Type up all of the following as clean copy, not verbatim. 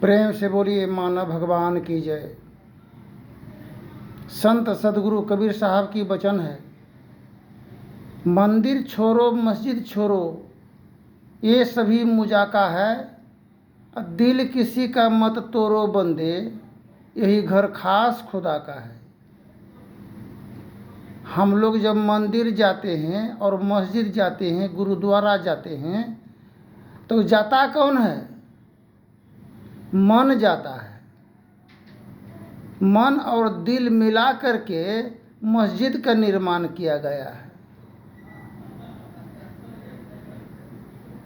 प्रेम से बोलिए मानव भगवान की जय। संत सदगुरु कबीर साहब की वचन है, मंदिर छोड़ो मस्जिद छोड़ो ये सभी मुजाका है, दिल किसी का मत तोड़ो बंदे यही घर खास खुदा का है। हम लोग जब मंदिर जाते हैं और मस्जिद जाते हैं, गुरुद्वारा जाते हैं, तो जाता कौन है? मन जाता है। मन और दिल मिला करके मस्जिद का निर्माण किया गया है।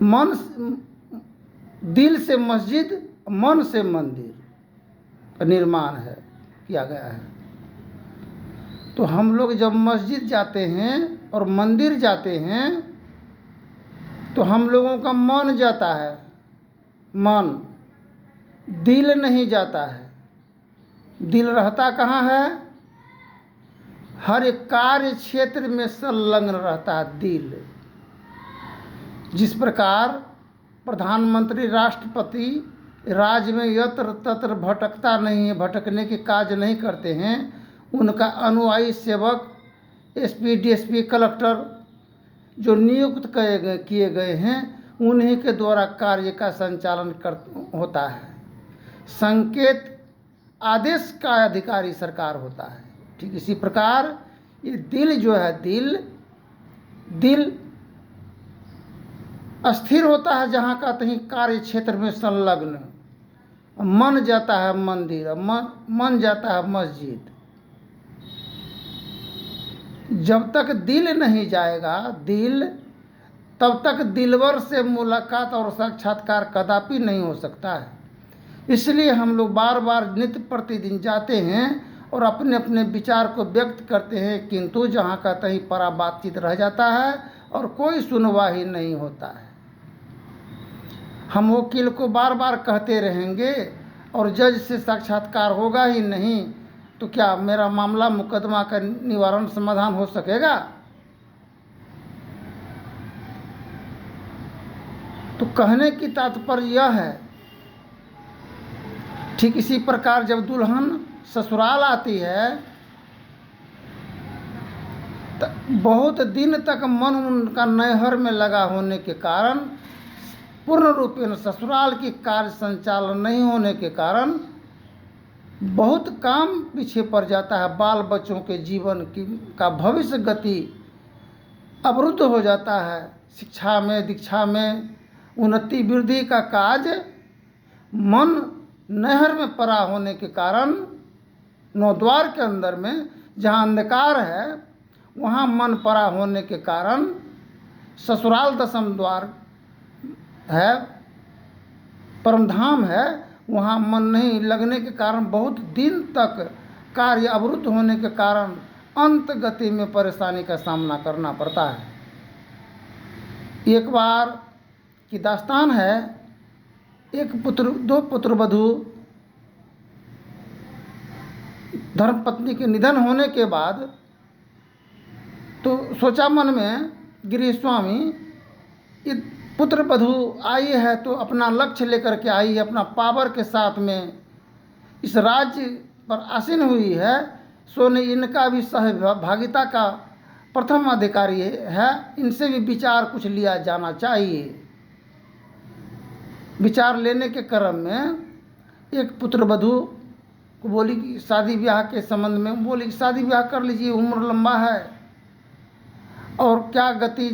मन दिल से मस्जिद, मन से मंदिर का निर्माण है किया गया है। तो हम लोग जब मस्जिद जाते हैं और मंदिर जाते हैं तो हम लोगों का मन जाता है, मन, दिल नहीं जाता है। दिल रहता कहाँ है? हर एक कार्य क्षेत्र में संलग्न रहता है दिल। जिस प्रकार प्रधानमंत्री, राष्ट्रपति राज्य में यत्र तत्र भटकता नहीं है, भटकने के कार्य नहीं करते हैं, उनका अनुयायी सेवक एसपी, डीएसपी, कलेक्टर जो नियुक्त किए गए हैं, उन्हीं के द्वारा कार्य का संचालन होता है। संकेत आदेश का अधिकारी सरकार होता है। ठीक इसी प्रकार ये दिल जो है, दिल अस्थिर होता है जहाँ का कहीं कार्य क्षेत्र में संलग्न। मन जाता है मंदिर, मन जाता है मस्जिद। जब तक दिल नहीं जाएगा, तब तक दिलवर से मुलाकात और साक्षात्कार कदापि नहीं हो सकता है। इसलिए हम लोग बार बार नित्य प्रतिदिन जाते हैं और अपने अपने विचार को व्यक्त करते हैं, किंतु जहाँ का तहीं परा बातचीत रह जाता है और कोई सुनवाई नहीं होता है। हम वकील को बार बार कहते रहेंगे और जज से साक्षात्कार होगा ही नहीं, तो क्या मेरा मामला मुकदमा का निवारण समाधान हो सकेगा? तो कहने की तात्पर्य यह है, ठीक इसी प्रकार जब दुल्हन ससुराल आती है तो बहुत दिन तक मन उनका नैहर में लगा होने के कारण, पूर्ण रूप में ससुराल की कार्य संचालन नहीं होने के कारण बहुत काम पीछे पड़ जाता है। बाल बच्चों के जीवन का भविष्य गति अवरुद्ध हो जाता है। शिक्षा में, दीक्षा में उन्नति वृद्धि का कार्य मन नहर में पड़ा होने के कारण, नौद्वार के अंदर में जहाँ अंधकार है वहाँ मन पड़ा होने के कारण, ससुराल दशम द्वार है, परमधाम है, वहाँ मन नहीं लगने के कारण बहुत दिन तक कार्य अवरुद्ध होने के कारण अंत गति में परेशानी का सामना करना पड़ता है। एक बार की दास्तान है, दो पुत्रवधू धर्मपत्नी के निधन होने के बाद तो सोचा मन में गृह स्वामी, ये पुत्रवधू आई है तो अपना लक्ष्य लेकर के आई है, अपना पावर के साथ में इस राज्य पर आसीन हुई है, सोने इनका भी सहभागिता का प्रथम अधिकारी है, इनसे भी विचार कुछ लिया जाना चाहिए। विचार लेने के क्रम में एक पुत्रवधू को बोली कि शादी ब्याह के संबंध में बोली कि शादी ब्याह कर लीजिए, उम्र लंबा है और क्या गति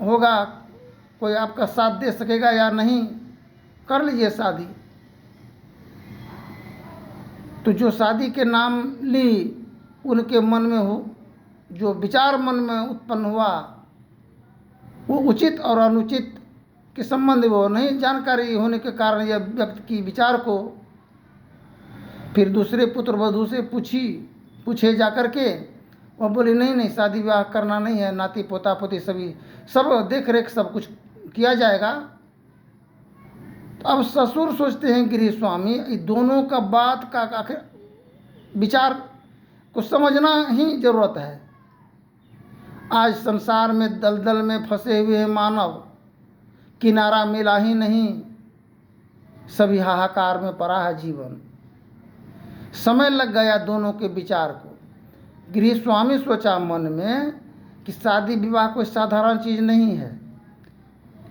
होगा, कोई आपका साथ दे सकेगा या नहीं, कर लीजिए शादी। तो जो शादी के नाम ली, उनके मन में जो विचार मन में उत्पन्न हुआ वो उचित और अनुचित के संबंध वो नहीं जानकारी होने के कारण यह व्यक्ति की विचार को फिर दूसरे पुत्रवधू से पूछे जा कर के वह बोली नहीं शादी ब्याह करना नहीं है, नाती पोता पोती सब देख रेख सब कुछ किया जाएगा। तो अब ससुर सोचते हैं गृह स्वामी, दोनों का बात का आखिर विचार को समझना ही जरूरत है। आज संसार में दलदल में फंसे हुए हैं मानव, किनारा मिला ही नहीं, सभी हाहाकार में पड़ा है जीवन। समय लग गया दोनों के विचार को। गृह स्वामी सोचा मन में कि शादी विवाह कोई साधारण चीज़ नहीं है।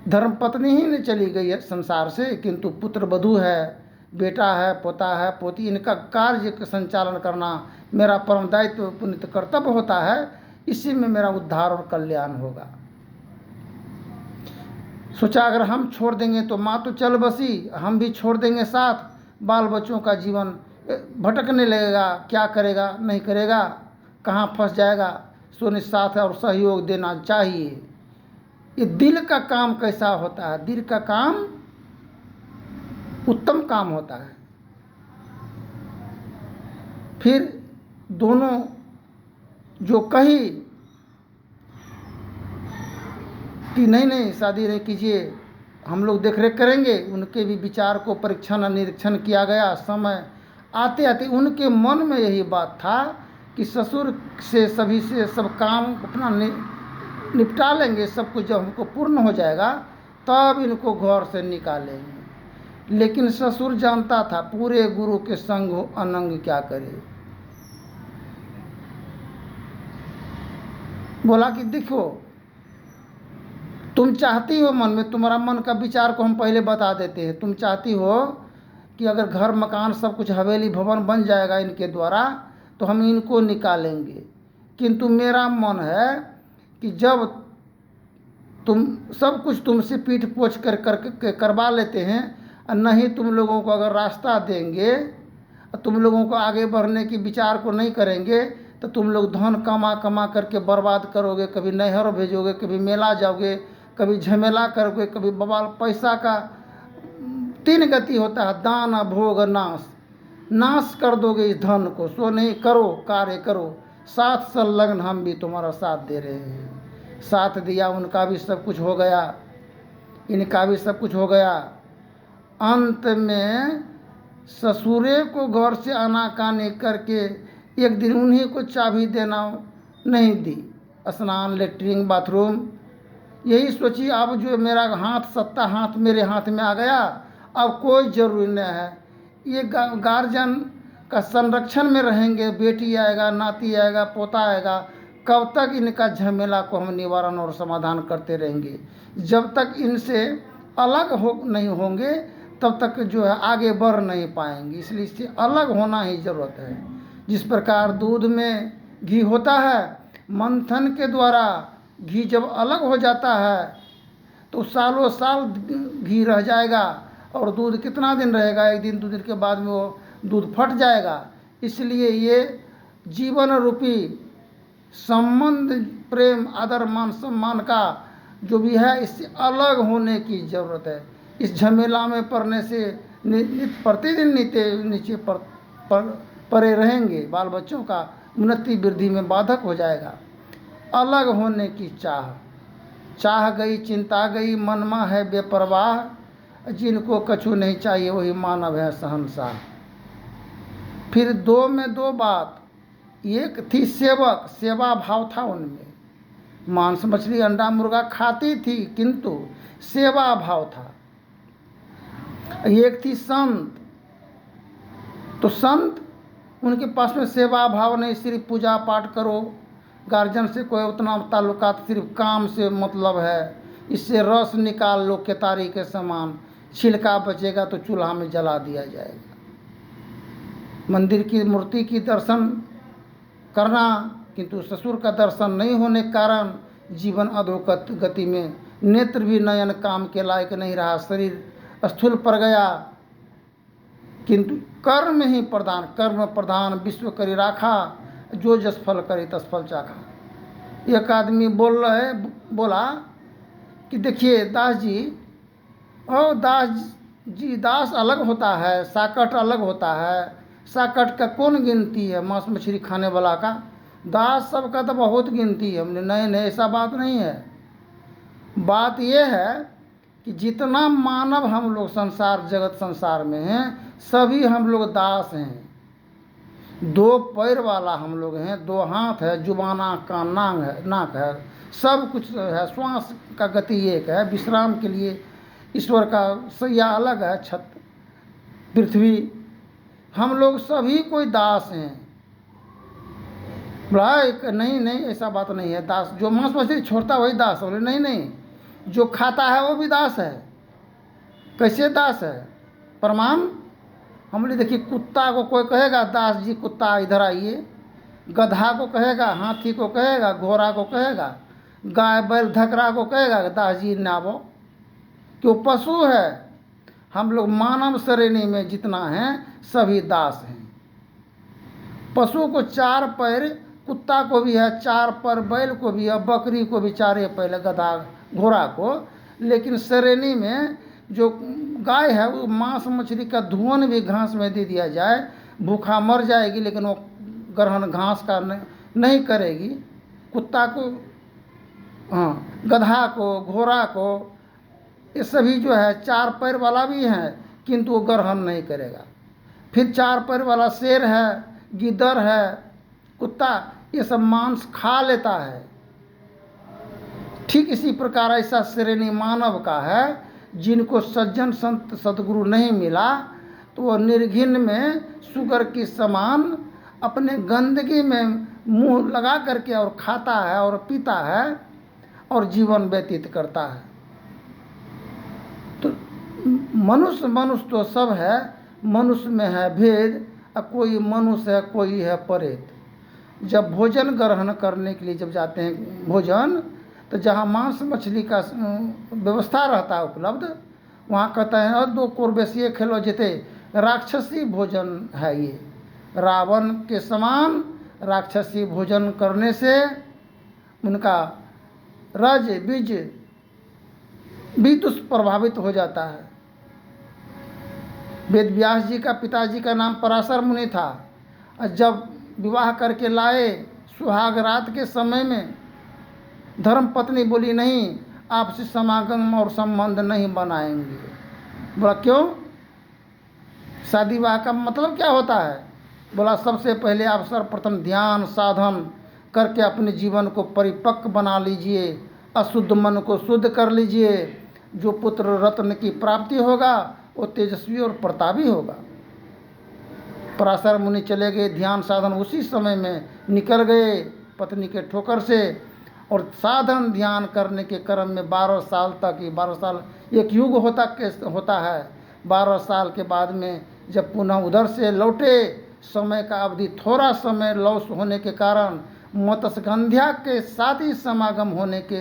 धर्मपत्नी ही नहीं चली गई है संसार से, किंतु पुत्र वधू है, बेटा है, पोता है, पोती, इनका कार्य का संचालन करना मेरा परम दायित्व पुनित कर्तव्य होता है। इसी में मेरा उद्धार और कल्याण होगा। सोचा अगर हम छोड़ देंगे तो माँ तो चल बसी, हम भी छोड़ देंगे साथ, बाल बच्चों का जीवन भटकने लगेगा, क्या करेगा नहीं करेगा, कहाँ फंस जाएगा। सो निस्साथ और सहयोग देना चाहिए। ये दिल का काम कैसा होता है? दिल का काम उत्तम काम होता है। फिर दोनों जो कही कि नहीं शादी नहीं कीजिए, हम लोग देख रेख करेंगे, उनके भी विचार को परीक्षण निरीक्षण किया गया। समय आते आते उनके मन में यही बात था कि ससुर से सभी से सब काम अपना निपटा लेंगे, सब कुछ जब हमको पूर्ण हो जाएगा तब इनको घर से निकालेंगे। लेकिन ससुर जानता था पूरे गुरु के संग हो अनंग क्या करे। बोला कि देखो तुम चाहती हो मन में, तुम्हारा मन का विचार को हम पहले बता देते हैं। तुम चाहती हो कि अगर घर मकान सब कुछ हवेली भवन बन जाएगा इनके द्वारा तो हम इनको निकालेंगे। किंतु मेरा मन है कि जब तुम सब कुछ तुमसे पीठ पोछ कर करवा लेते हैं और नहीं तुम लोगों को अगर रास्ता देंगे, तुम लोगों को आगे बढ़ने की विचार को नहीं करेंगे तो तुम लोग धन कमा कमा करके बर्बाद करोगे। कभी नहर भेजोगे, कभी मेला जाओगे, कभी झमेला करोगे, कभी बवाल। पैसा का 3 गति होता है, दान भोग नाश। नाश कर दोगे इस धन को, सो नहीं करो, कार्य करो। साथ संलग्न हम भी तुम्हारा साथ दे रहे हैं। साथ दिया, उनका भी सब कुछ हो गया, इनका भी सब कुछ हो गया। अंत में ससुरे को घर से आनाकानी करके एक दिन उन्हीं को चाबी देना नहीं दी। स्नान, लेटरिन, बाथरूम, यही सोची अब जो मेरा सत्ता हाथ मेरे हाथ में आ गया, अब कोई ज़रूरी नहीं है। ये गार्जियन का संरक्षण में रहेंगे। बेटी आएगा, नाती आएगा, पोता आएगा, कब तक इनका झमेला को हम निवारण और समाधान करते रहेंगे। जब तक इनसे अलग नहीं होंगे तब तक जो है आगे बढ़ नहीं पाएंगे। इसलिए इससे अलग होना ही ज़रूरत है। जिस प्रकार दूध में घी होता है, मंथन के द्वारा घी जब अलग हो जाता है तो सालों साल घी रह जाएगा और दूध कितना दिन रहेगा? 1 दिन 2 दिन के बाद में वो दूध फट जाएगा। इसलिए ये जीवन रूपी संबंध, प्रेम, आदर, मान सम्मान का जो भी है, इससे अलग होने की ज़रूरत है। इस झमेला में पड़ने से प्रतिदिन नीचे पड़े रहेंगे। बाल बच्चों का उन्नति वृद्धि में बाधक हो जाएगा। अलग होने की चाह गई, चिंता गई, मनमा है बेपरवाह। जिनको कछु नहीं चाहिए वही मानव है शहंशाह। फिर 2 में 2 बात। एक थी सेवक, सेवा भाव था उनमें। मांस मछली अंडा मुर्गा खाती थी किंतु सेवा भाव था। एक थी संत, तो संत उनके पास में सेवा भाव नहीं, सिर्फ पूजा पाठ करो, गार्जियन से कोई उतना ताल्लुकात, सिर्फ काम से मतलब है। इससे रस निकाल लो केतारी के समान, छिलका बचेगा तो चूल्हा में जला दिया जाएगा। मंदिर की मूर्ति की दर्शन करना, किंतु ससुर का दर्शन नहीं होने के कारण जीवन अधोगति में, नेत्र भी नयन काम के लायक नहीं रहा, शरीर स्थूल पड़ गया। किंतु कर्म ही प्रधान, कर्म प्रधान विश्व करी राखा, जो जस फल करे तस फल चाखा। एक आदमी बोला कि देखिए दास जी, ओ दास अलग होता है, साकट अलग होता है। साकट का कौन गिनती है मांस मछली खाने वाला का? दास सबका तो बहुत गिनती है। हमने नहीं ऐसा बात नहीं है। बात यह है कि जितना मानव हम लोग जगत संसार में हैं, सभी हम लोग दास हैं। 2 पैर वाला हम लोग हैं, 2 हाथ है, जुबान, आँख, कान, नाक है, सब कुछ है। श्वास का गति एक है। विश्राम के लिए ईश्वर का सैया अलग है, छत पृथ्वी, हम लोग सभी कोई दास हैं। बोला नहीं नहीं, ऐसा बात नहीं है। दास जो मांस मछली छोड़ता वही दास। बोले नहीं नहीं, जो खाता है वो भी दास है। कैसे दास है? प्रमाण? हम बोले देखिए, कुत्ता को कोई कहेगा दास जी कुत्ता इधर आइए, गधा को कहेगा, हाथी को कहेगा, घोड़ा को कहेगा, गाय बैल धकरा को कहेगा दास जी नावो, क्यों पशु है। हम लोग मानव श्रेणी में जितना है सभी दास हैं। पशु को 4 पैर, कुत्ता को भी है 4 पैर, बैल को भी है, बकरी को भी 4 पैर, गधा घोड़ा को। लेकिन श्रेणी में जो गाय है वो मांस मछली का धुआं भी घास में दे दिया जाए, भूखा मर जाएगी, लेकिन वो ग्रहण घास का नहीं करेगी। कुत्ता को, हाँ, गधा को, घोड़ा को, ये सभी जो है 4 पैर वाला भी है, किंतु वो ग्रहण नहीं करेगा। फिर 4 पैर वाला शेर है, गिद्दर है, कुत्ता, ये सब मांस खा लेता है। ठीक इसी प्रकार ऐसा श्रेणी मानव का है, जिनको सज्जन संत सदगुरु नहीं मिला तो वो निर्घिन में शुगर की समान अपने गंदगी में मुंह लगा करके और खाता है और पीता है और जीवन व्यतीत करता है। तो मनुष्य तो सब है, मनुष्य में है भेद। कोई मनुष्य है, कोई है परेत। जब भोजन ग्रहण करने के लिए जब जाते हैं भोजन, तो जहाँ मांस मछली का व्यवस्था रहता है उपलब्ध, वहाँ कहते हैं और 2 कोरबेसिए खेलो जेते, राक्षसी भोजन है ये। रावण के समान राक्षसी भोजन करने से उनका रज बीज भी दुष्प्रभावित हो जाता है। वेद व्यास जी का पिताजी का नाम पराशर मुनि था। जब विवाह करके लाए सुहाग रात के समय में, धर्म पत्नी बोली नहीं, आपसे समागम और संबंध नहीं बनाएंगे। बोला क्यों? शादी विवाह का मतलब क्या होता है? बोला सबसे पहले आप सर्वप्रथम ध्यान साधन करके अपने जीवन को परिपक्व बना लीजिए, अशुद्ध मन को शुद्ध कर लीजिए। जो पुत्र रत्न की प्राप्ति होगा वो तेजस्वी और प्रतापी होगा। पराशर मुनि चले गए, ध्यान साधन उसी समय में निकल गए पत्नी के ठोकर से, और साधन ध्यान करने के क्रम में 12 साल तक, ये 12 साल एक युग होता है। 12 साल के बाद में जब पुनः उधर से लौटे, समय का अवधि थोड़ा समय लॉस होने के कारण मत्स्यगंध्या के साथ ही समागम होने के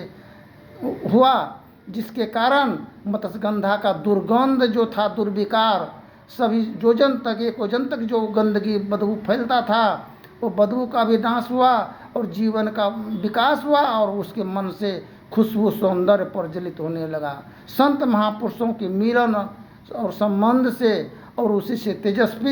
हुआ, जिसके कारण मत्स्यगंधा का दुर्गंध जो था, दुर्विकार, सभी योजन तक, 1 योजन तक जो गंदगी बदबू फैलता था, वो बदबू का भी नाश हुआ और जीवन का विकास हुआ, और उसके मन से खुशबू सौंदर्य प्रज्वलित होने लगा। संत महापुरुषों के मिलन और संबंध से, और उसी से तेजस्वी